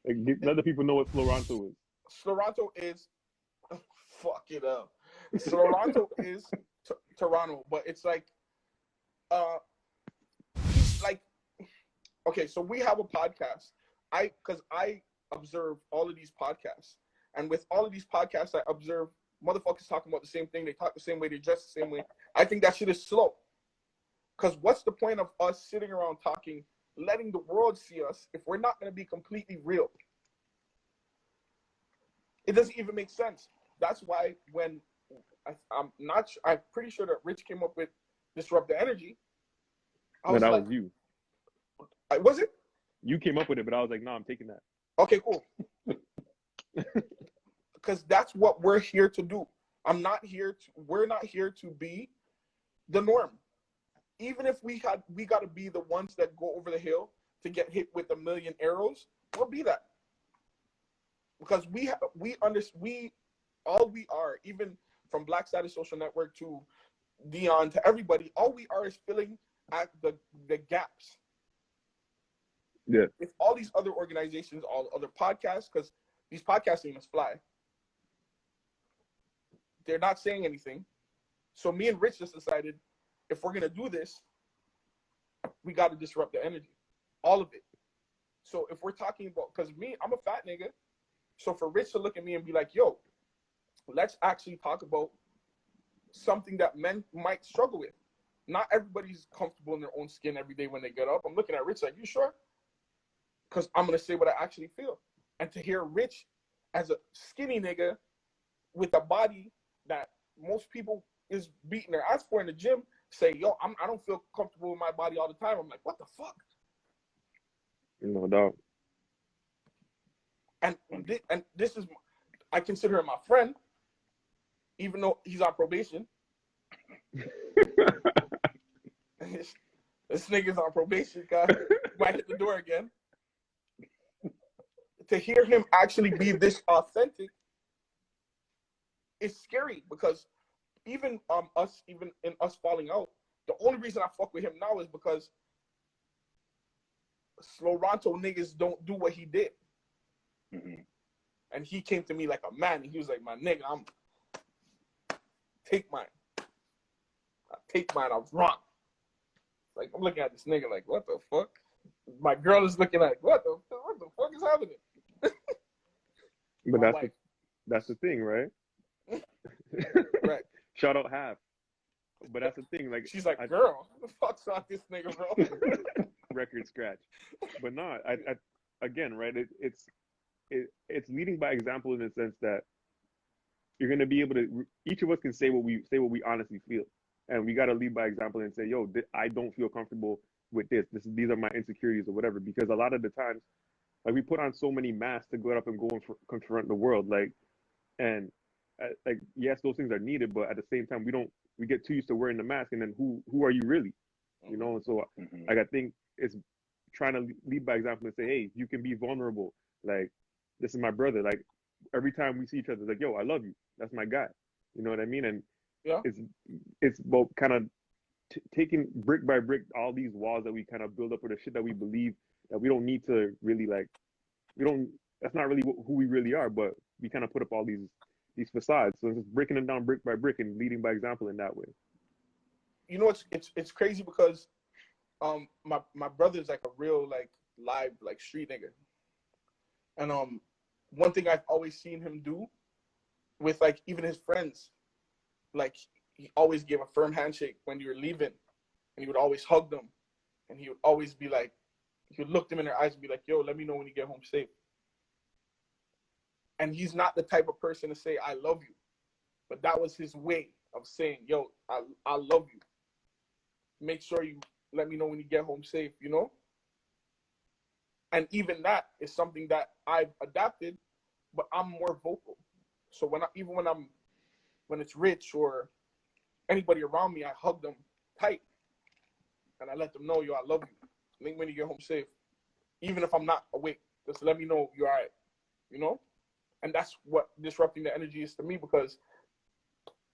Like, let the people know what Floranto is. Toronto is fuck it up. Toronto is Toronto, but it's uh like okay, so we have a podcast. Because I observe all of these podcasts, and with all of these podcasts, I observe motherfuckers talking about the same thing. They talk the same way. They dress the same way. I think that shit is slow. Because what's the point of us sitting around talking, letting the world see us if we're not going to be completely real? It doesn't even make sense. That's why when I'm pretty sure that Rich came up with Disrupt the Energy. No, that was you. Was it? You came up with it, but I was like, no, I'm taking that. Okay, cool. Because that's what we're here to do. We're not here to be the norm. Even if we got to be the ones that go over the hill to get hit with 1,000,000 arrows, we'll be that. Because we are, even from Black Status Social Network to Dion to everybody, all we are is filling at the gaps. Yeah. If all these other organizations, all other podcasts, because these podcasts must fly, they're not saying anything. So me and Rich just decided, if we're gonna do this, we got to disrupt the energy, all of it. So if we're talking about, because me, I'm a fat nigga, so for Rich to look at me and be like, yo, let's actually talk about something that men might struggle with. Not everybody's comfortable in their own skin every day when they get up. I'm looking at Rich like, you sure? Because I'm going to say what I actually feel. And to hear Rich as a skinny nigga with a body that most people is beating their ass for in the gym say, yo, I don't feel comfortable with my body all the time. I'm like, what the fuck? No doubt. And this is, I consider him my friend, even though he's on probation. This nigga's on probation, guy. Might hit the door again. To hear him actually be this authentic is scary, because even in us falling out, the only reason I fuck with him now is because Sloranto niggas don't do what he did. Mm-hmm. And he came to me like a man, and he was like, my nigga, take mine. I take mine, I was wrong. Like, I'm looking at this nigga like, what the fuck? My girl is looking like, what the fuck is happening? But that's the thing, right? Right. Shout out Half. But that's the thing, like, she's like, girl, what the fuck's on this nigga, bro? Record scratch. But no, I again, right? It's leading by example in the sense that you're gonna be able to. Each of us can say what we honestly feel, and we gotta lead by example and say, yo, I don't feel comfortable with this. These are my insecurities or whatever. Because a lot of the times, like, we put on so many masks to go up and go and confront the world, like, and like, yes, those things are needed, but at the same time, we get too used to wearing the mask, and then who are you really, you know? And so, like, I think it's trying to lead by example and say, hey, you can be vulnerable. Like, this is my brother. Like, every time we see each other, it's like, yo, I love you. That's my guy. You know what I mean? And yeah, it's both kind of taking brick by brick all these walls that we kind of build up with the shit that we believe that we don't need to really, like, that's not really who we really are, but we kind of put up all these facades. So it's just breaking them down brick by brick and leading by example in that way. You know, it's crazy because my brother's like a real, like, live, like, street nigga. And one thing I've always seen him do with, like, even his friends, like, he always gave a firm handshake when you were leaving, and he would always hug them, and he would always be like, he would look them in their eyes and be like, yo, let me know when you get home safe. And he's not the type of person to say, I love you. But that was his way of saying, yo, I love you. Make sure you let me know when you get home safe, you know? And even that is something that I've adapted, but I'm more vocal. So when it's Rich or anybody around me, I hug them tight. And I let them know, yo, I love you. Make when you get home safe. Even if I'm not awake, just let me know you're all right, you know? And that's what disrupting the energy is to me, because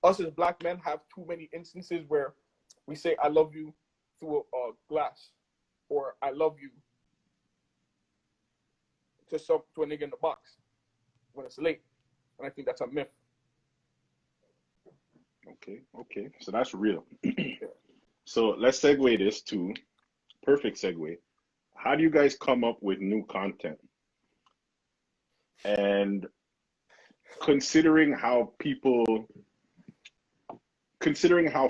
us as Black men have too many instances where we say, I love you through a glass, or I love you to a nigga in the box when it's late, and I think that's a myth. Okay. So that's real. So let's segue this to perfect segue. How do you guys come up with new content? And considering how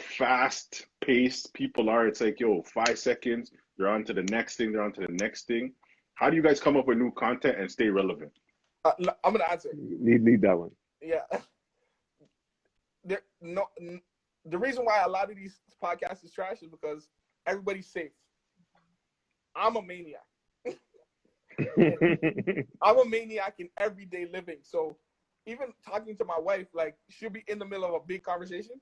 fast paced people are, it's like, yo, 5 seconds, they're on to the next thing, they're on to the next thing. How do you guys come up with new content and stay relevant? I'm gonna answer. Lead that one. Yeah. The reason why a lot of these podcasts is trash is because everybody's safe. I'm a maniac. I'm a maniac in everyday living. So even talking to my wife, like she'll be in the middle of a big conversation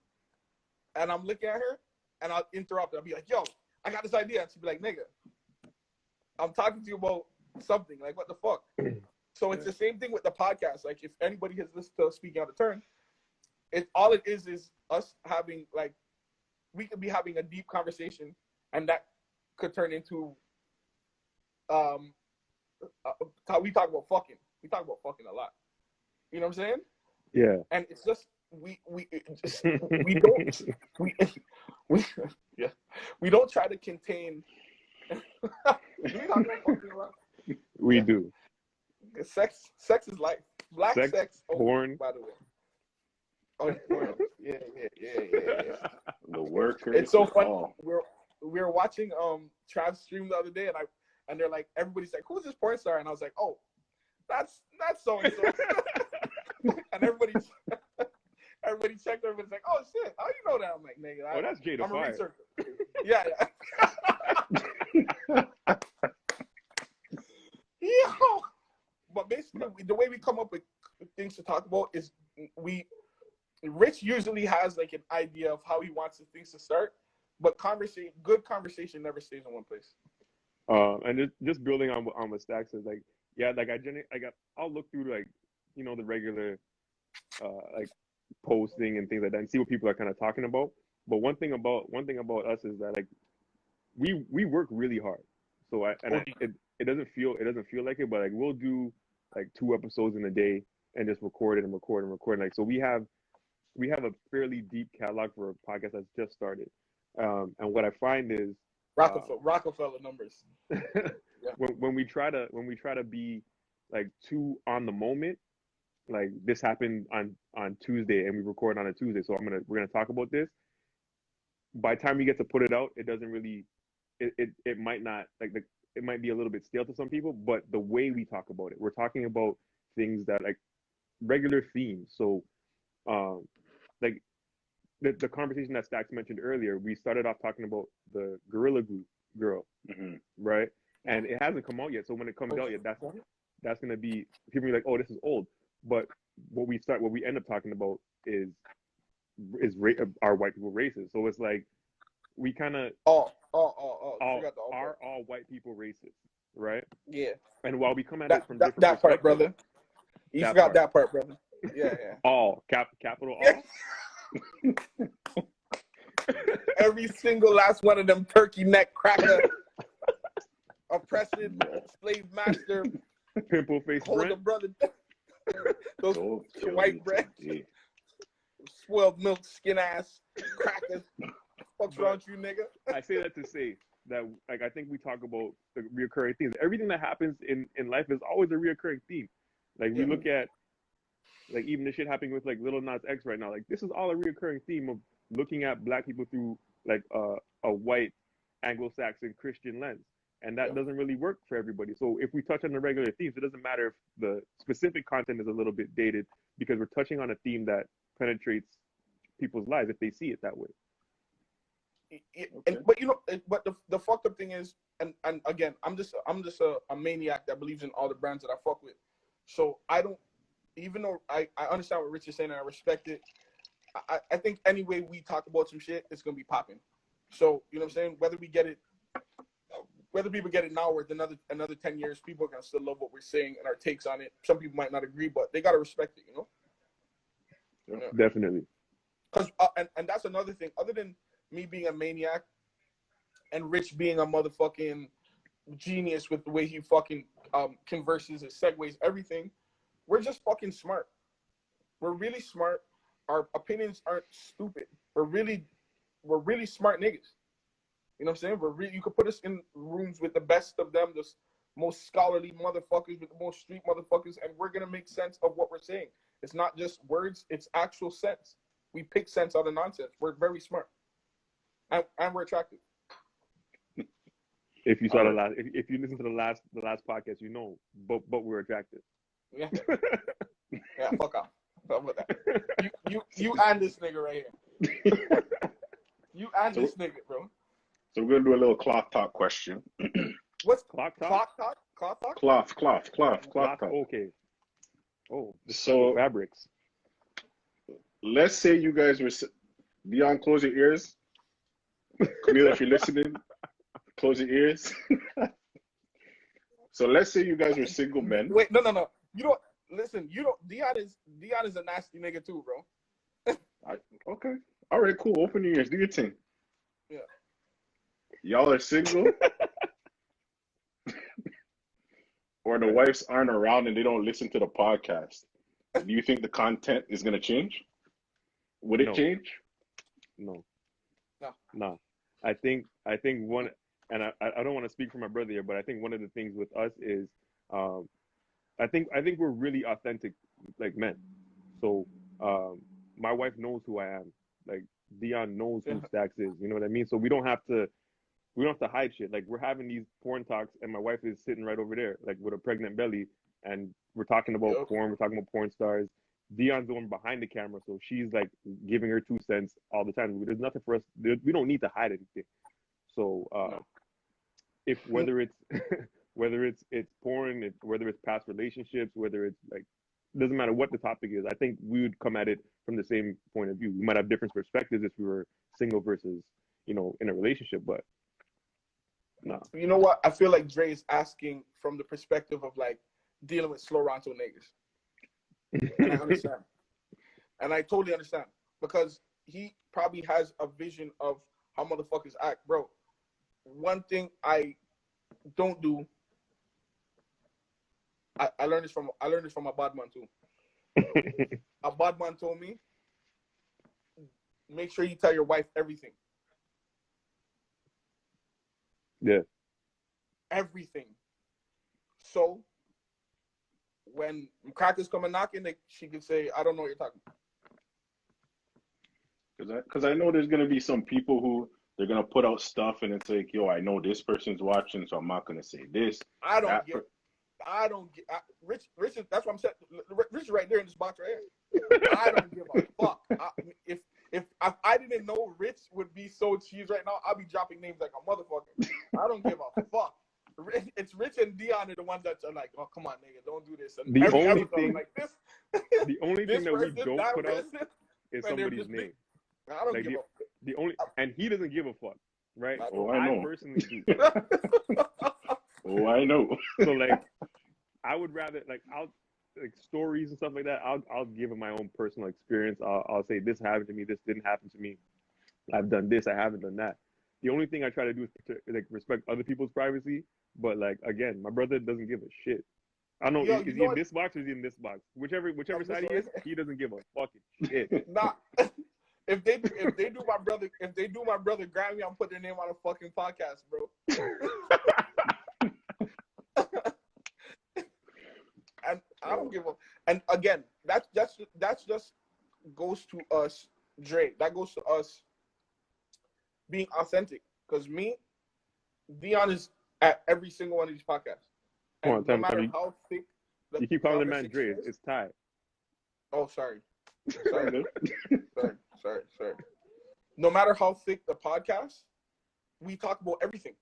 and I'm looking at her and I'll interrupt. I'll be like, yo, I got this idea. And she'll be like, nigga, I'm talking to you about something. Like, what the fuck? So it's the same thing with the podcast. Like, if anybody has listened to Speaking Out of Turn, all it is us having, like, we could be having a deep conversation and that could turn into, we talk about fucking. We talk about fucking a lot. You know what I'm saying? Yeah. And it's just, we don't try to contain. Do we talk about fucking a lot? We do. Sex is life. Black sex porn. By the way. Oh, porn. Yeah. The worker. It's so funny. We were watching Trav's stream the other day, and they're like, everybody's like, who's this porn star? And I was like, oh, that's so and so. And everybody checked. Everybody's like, oh shit, how you know that? I'm like, nigga, that's Jada I'm Fire. a researcher. Yeah. Yo. But basically, the way we come up with things to talk about is Rich usually has like an idea of how he wants the things to start, but good conversation never stays in one place. And just building on what Stax says, like, yeah, like I'll look through like, you know, the regular like posting and things like that and see what people are kind of talking about. But one thing about us is that like we work really hard. So it doesn't feel like it, but like we'll do like 2 episodes in a day and just record it and record and record. Like, so we have a fairly deep catalog for a podcast that's just started. And what I find is Rockefeller numbers. Yeah. when we try to be like too on the moment, like this happened on Tuesday and we record on a Tuesday, so we're gonna talk about this. By the time we get to put it out, it doesn't really, it might not, like, it might be a little bit stale to some people, but the way we talk about it, we're talking about things that like regular themes. So like the conversation that Stax mentioned earlier, we started off talking about the Gorilla Glue girl, right? And it hasn't come out yet. So when it comes out yet, that's gonna be, people be like, oh, this is old. But what we end up talking about is our white people racist. So it's like we kind of are all white people racist, right? Yeah. And while we come at it from different that part, brother. You forgot that part, brother. Yeah. All capital all. Every single last one of them turkey neck cracker, oppressive slave master, pimple face hold brother. Those white bread, spoiled milk, skin ass crackers. What's wrong with you, nigga? I say that to say that, like, I think we talk about the reoccurring themes. Everything that happens in life is always a reoccurring theme. Like, we look at, like, even the shit happening with, like, Lil Nas X right now. Like, this is all a reoccurring theme of looking at black people through, like, a white Anglo-Saxon Christian lens. And that doesn't really work for everybody. So if we touch on the regular themes, it doesn't matter if the specific content is a little bit dated, because we're touching on a theme that penetrates people's lives if they see it that way. But you know, but the fucked up thing is, and again, I'm just a maniac that believes in all the brands that I fuck with. So I don't, even though I understand what Rich is saying and I respect it, I think any way we talk about some shit, it's gonna be popping. So you know what I'm saying? Whether people get it now or another 10 years, people are gonna still love what we're saying and our takes on it. Some people might not agree, but they gotta respect it, you know? Yeah. Definitely. Because and that's another thing. Other than me being a maniac and Rich being a motherfucking genius with the way he fucking converses and segues everything. We're just fucking smart. We're really smart. Our opinions aren't stupid. We're really smart niggas. You know what I'm saying? You could put us in rooms with the best of them, the most scholarly motherfuckers, with the most street motherfuckers, and we're gonna make sense of what we're saying. It's not just words; it's actual sense. We pick sense out of nonsense. We're very smart, and we're attractive. If you saw the last, if you listen to the last podcast, you know, but we're attractive. Yeah, yeah. Fuck off. Fuck with that. You and this nigga right here. You and this nigga, bro. So we're gonna do a little cloth talk question. What's Cloth talk? cloth talk? Cloth talk? Cloth talk. Okay. Oh, so fabrics. Let's say you guys were Dion, close your ears. Camila, if you're listening, close your ears. So let's say you guys were single men. Wait, no. You don't listen. You don't. Dion is a nasty nigga too, bro. Okay. All right. Cool. Open your ears. Do your thing. Yeah. Y'all are single, or the wives aren't around and they don't listen to the podcast. Do you think the content is gonna change? Would it change? No. I think one, and I don't want to speak for my brother here, but I think one of the things with us is, I think we're really authentic, like men. So my wife knows who I am. Like Dion knows who Stax is. You know what I mean? So we don't have to hide shit. Like we're having these porn talks, and my wife is sitting right over there, like with a pregnant belly, and we're talking about porn. We're talking about porn stars. Dion's the one behind the camera, so she's like giving her 2 cents all the time. There's nothing for us. We don't need to hide anything. So if whether it's porn, whether it's past relationships, whether it's like, doesn't matter what the topic is, I think we would come at it from the same point of view. We might have different perspectives if we were single versus, in a relationship, but no. You know what? I feel like Dre is asking from the perspective of like dealing with slow Ronto niggas. And I understand. And I totally understand. Because he probably has a vision of how motherfuckers act. Bro, one thing I don't do, I learned this from a bad man too. A bad man told me, make sure you tell your wife everything. Yeah. Everything. So when crackers come and knocking, she can say, I don't know what you're talking about. Because I know there's gonna be some people who they're gonna put out stuff and it's like, yo, I know this person's watching, so I'm not gonna say this. I don't get Rich. That's what I'm saying. Rich is right there in this box right here. I don't give a fuck. If I didn't know Rich would be so cheese right now, I'd be dropping names like a motherfucker. I don't give a fuck. It's Rich and Dion are the ones that are like, oh, come on, nigga, don't do this. And the only thing, like this, the only thing that we don't put out is somebody's name. I don't give a fuck. And he doesn't give a fuck, right? Oh, I know. I personally do. Oh, I know. So like, I would rather like stories and stuff like that. I'll give him my own personal experience. I'll say this happened to me, this didn't happen to me. I've done this, I haven't done that. The only thing I try to do is like respect other people's privacy. But like again, my brother doesn't give a shit. I don't know, is he in this box or is he in this box? Whichever side he is, he doesn't give a fucking shit. Nah. If they do my brother Grammy, I'm putting their name on a fucking podcast, bro. And I don't give a. And again, that's just goes to us, Dre. That goes to us being authentic. Because me, Dion is at every single one of these podcasts. And no matter how thick you keep calling the man Dre. It's Ty. Oh, sorry. Sorry. No matter how thick the podcast, we talk about everything.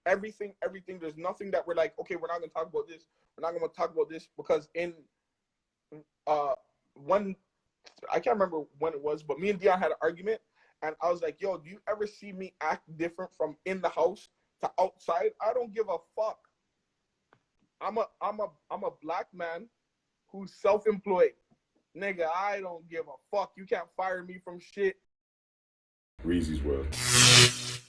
Everything. There's nothing that we're like, okay, we're not going to talk about this. We're not going to talk about this because in one, I can't remember when it was, but me and Dion had an argument, and I was like, yo, do you ever see me act different from in the house to outside? I don't give a fuck. I'm a black man who's self-employed. Nigga, I don't give a fuck. You can't fire me from shit. Reezey's world.